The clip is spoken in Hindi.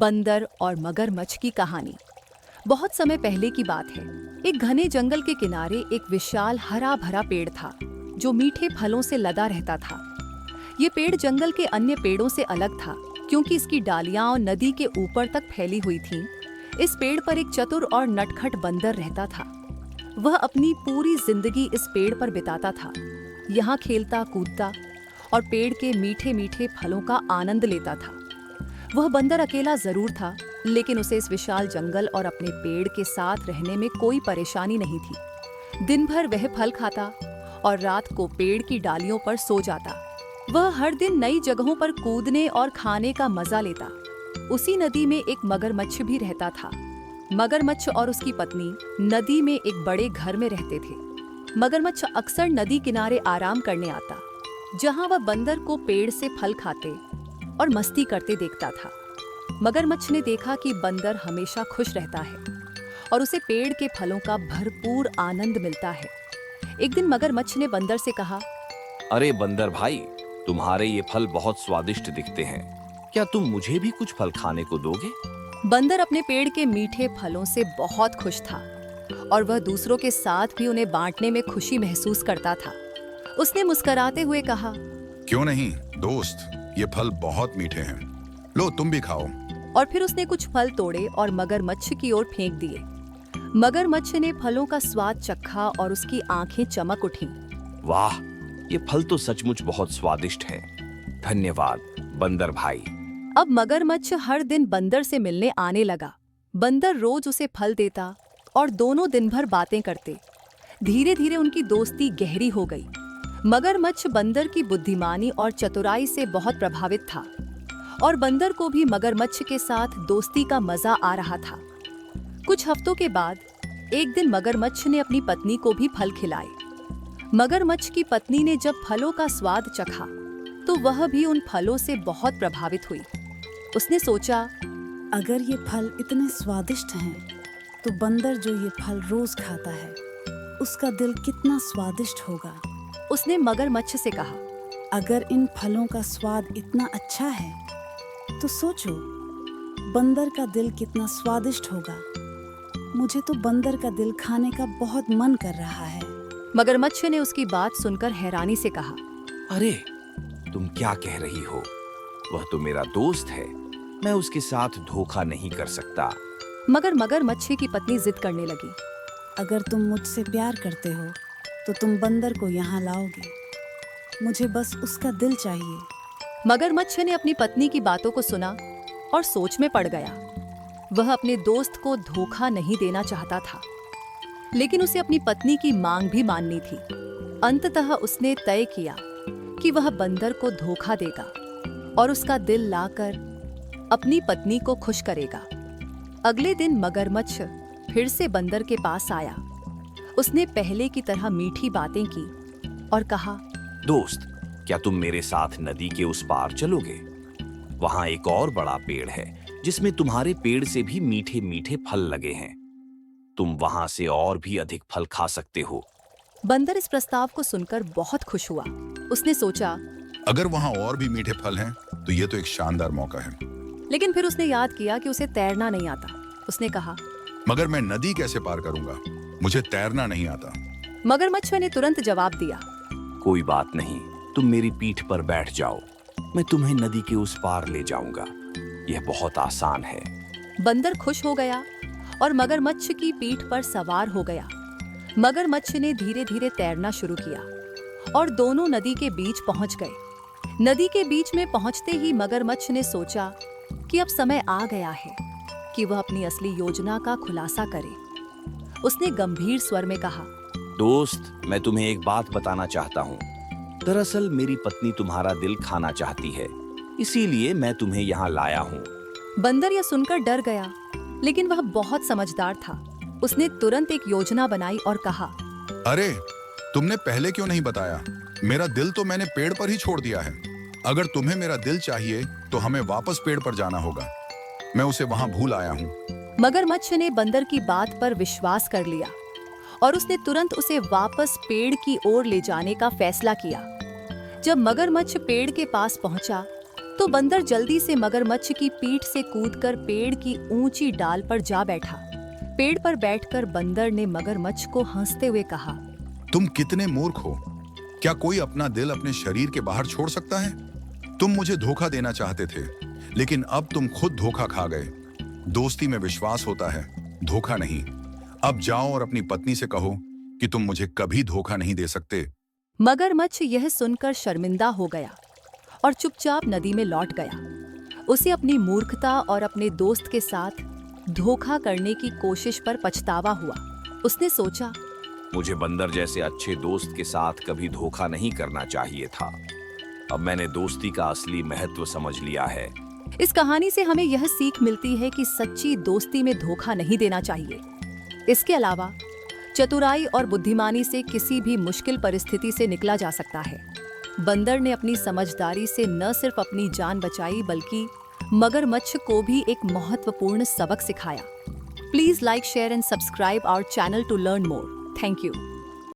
बंदर और मगरमच्छ की कहानी। बहुत समय पहले की बात है। एक घने जंगल के किनारे एक विशाल हरा भरा पेड़ था जो मीठे फलों से लदा रहता था। ये पेड़ जंगल के अन्य पेड़ों से अलग था क्योंकि इसकी डालियां नदी के ऊपर तक फैली हुई थीं। इस पेड़ पर एक चतुर और नटखट बंदर रहता था। वह अपनी पूरी जिंदगी इस पेड़ पर बिताता था। यहाँ खेलता कूदता और पेड़ के मीठे मीठे फलों का आनंद लेता था। वह बंदर अकेला जरूर था, लेकिन उसे इस विशाल जंगल और अपने पेड़ के साथ रहने में कोई परेशानी नहीं थी। दिन भर वह फल खाता और रात को पेड़ की डालियों पर सो जाता। वह हर दिन नई जगहों पर कूदने और खाने का मजा लेता। उसी नदी में एक मगरमच्छ भी रहता था। मगरमच्छ और उसकी पत्नी नदी में एक बड़े घर में रहते थे। मगरमच्छ अक्सर नदी किनारे आराम करने आता, जहां वह बंदर को पेड़ से फल खाते और मस्ती करते देखता था। मगरमच्छ ने देखा कि बंदर हमेशा खुश रहता है और उसे पेड़ के फलों का भरपूर आनंद मिलता है। एक दिन मगरमच्छ ने बंदर से कहा, अरे बंदर भाई, तुम्हारे ये फल बहुत स्वादिष्ट दिखते हैं। क्या तुम मुझे भी कुछ फल खाने को दोगे? बंदर अपने पेड़ के मीठे फलों से बहुत खुश था और वह दूसरों के साथ भी उन्हें बांटने में खुशी महसूस करता था। उसने मुस्कुराते हुए कहा, क्यों नहीं दोस्त, ये फल बहुत मीठे हैं, लो तुम भी खाओ। और फिर उसने कुछ फल तोड़े और मगरमच्छ की ओर फेंक दिए। मगरमच्छ ने फलों का स्वाद चखा और उसकी आंखें चमक उठीं। वाह, ये फल तो सचमुच बहुत स्वादिष्ट हैं। धन्यवाद बंदर भाई। अब मगरमच्छ हर दिन बंदर से मिलने आने लगा। बंदर रोज उसे फल देता और दोनों दिन भर बातें करते। धीरे धीरे उनकी दोस्ती गहरी हो गई। मगरमच्छ बंदर की बुद्धिमानी और चतुराई से बहुत प्रभावित था और बंदर को भी मगरमच्छ के साथ दोस्ती का मजा आ रहा था। कुछ हफ्तों के बाद एक दिन मगरमच्छ ने अपनी पत्नी को भी फल खिलाए। मगरमच्छ की पत्नी ने जब फलों का स्वाद चखा तो वह भी उन फलों से बहुत प्रभावित हुई। उसने सोचा, अगर ये फल इतने स्वादिष्ट हैं, तो बंदर जो ये फल रोज खाता है, उसका दिल कितना स्वादिष्ट होगा। उसने मगरमच्छ से कहा, अगर इन फलों का स्वाद इतना अच्छा है, तो सोचो बंदर का दिल कितना स्वादिष्ट होगा। मुझे तो बंदर का दिल खाने का बहुत मन कर रहा है। मगरमच्छ ने उसकी बात सुनकर हैरानी से कहा, अरे तुम क्या कह रही हो? वह तो मेरा दोस्त है, मैं उसके साथ धोखा नहीं कर सकता। मगर मगरमच्छ की पत्नी जिद करने लगी, अगर तुम मुझसे प्यार करते हो तो तुम बंदर को यहाँ लाओगे। मुझे बस उसका दिल चाहिए। मगरमच्छ ने अपनी पत्नी की बातों को सुना और सोच में पड़ गया। वह अपने दोस्त को धोखा नहीं देना चाहता था, लेकिन उसे अपनी पत्नी की मांग भी माननी थी। अंततः उसने तय किया कि वह बंदर को धोखा देगा और उसका दिल लाकर अपनी पत्नी को खुश करेगा। अगले दिन मगरमच्छ फिर से बंदर के पास आया। उसने पहले की तरह मीठी बातें की और कहा, दोस्त, क्या तुम मेरे साथ नदी के उस पार चलोगे? वहां एक और बड़ा पेड़ है जिसमें तुम्हारे पेड़ से भी मीठे मीठे फल लगे हैं। तुम वहां से और भी अधिक फल खा सकते हो। बंदर इस प्रस्ताव को सुनकर बहुत खुश हुआ। उसने सोचा, अगर वहाँ और भी मीठे फल हैं, तो ये तो एक शानदार मौका है। लेकिन फिर उसने याद किया कि उसे तैरना नहीं आता। उसने कहा, मगर मैं नदी कैसे पार करूंगा? मुझे तैरना नहीं आता। मगरमच्छ ने तुरंत जवाब दिया, कोई बात नहीं, तुम मेरी पीठ पर बैठ जाओ, मैं तुम्हें नदी के उस पार ले जाऊंगा। यह बहुत आसान है। बंदर खुश हो गया और मगरमच्छ की पीठ पर सवार हो गया। मगरमच्छ ने धीरे धीरे तैरना शुरू किया और दोनों नदी के बीच पहुंच गए। नदी के बीच में पहुंचते ही मगरमच्छ ने सोचा कि अब समय आ गया है कि वह अपनी असली योजना का खुलासा करे। उसने गंभीर स्वर में कहा, दोस्त, मैं तुम्हें एक बात बताना चाहता हूँ। दरअसल मेरी पत्नी तुम्हारा दिल खाना चाहती है, इसीलिए मैं तुम्हें यहाँ लाया हूँ। बंदर यह सुनकर डर गया, लेकिन वह बहुत समझदार था। उसने तुरंत एक योजना बनाई और कहा, अरे तुमने पहले क्यों नहीं बताया? मेरा दिल तो मैंने पेड़ पर ही छोड़ दिया है। अगर तुम्हें मेरा दिल चाहिए तो हमें वापस पेड़ पर जाना होगा। मैं उसे वहाँ भूल आया हूँ। मगरमच्छ ने बंदर की बात पर विश्वास कर लिया और उसने तुरंत उसे वापस पेड़ की ओर ले जाने का फैसला किया। जब मगरमच्छ पेड़ के पास पहुंचा तो बंदर जल्दी से मगरमच्छ की पीठ से कूदकर पेड़ की ऊंची डाल पर जा बैठा। पेड़ पर बैठकर बंदर ने मगरमच्छ को हंसते हुए कहा, तुम कितने मूर्ख हो। क्या कोई अपना दिल अपने शरीर के बाहर छोड़ सकता है? तुम मुझे धोखा देना चाहते थे, लेकिन अब तुम खुद धोखा खा गए। दोस्ती में विश्वास होता है, धोखा नहीं। अब जाओ और अपनी पत्नी से कहो कि तुम मुझे कभी धोखा नहीं दे सकते। मगरमच्छ यह सुनकर शर्मिंदा हो गया और चुपचाप नदी में लौट गया। उसे अपनी मूर्खता और अपने दोस्त के साथ धोखा करने की कोशिश पर पछतावा हुआ। उसने सोचा, मुझे बंदर जैसे अच्छे दोस्त के साथ कभी धोखा नहीं करना चाहिए था। अब मैंने दोस्ती का असली महत्व समझ लिया है। इस कहानी से हमें यह सीख मिलती है कि सच्ची दोस्ती में धोखा नहीं देना चाहिए। इसके अलावा चतुराई और बुद्धिमानी से किसी भी मुश्किल परिस्थिति से निकला जा सकता है। बंदर ने अपनी समझदारी से न सिर्फ अपनी जान बचाई बल्कि मगरमच्छ को भी एक महत्वपूर्ण सबक सिखाया। Please like, share and subscribe our channel to learn more. Thank you.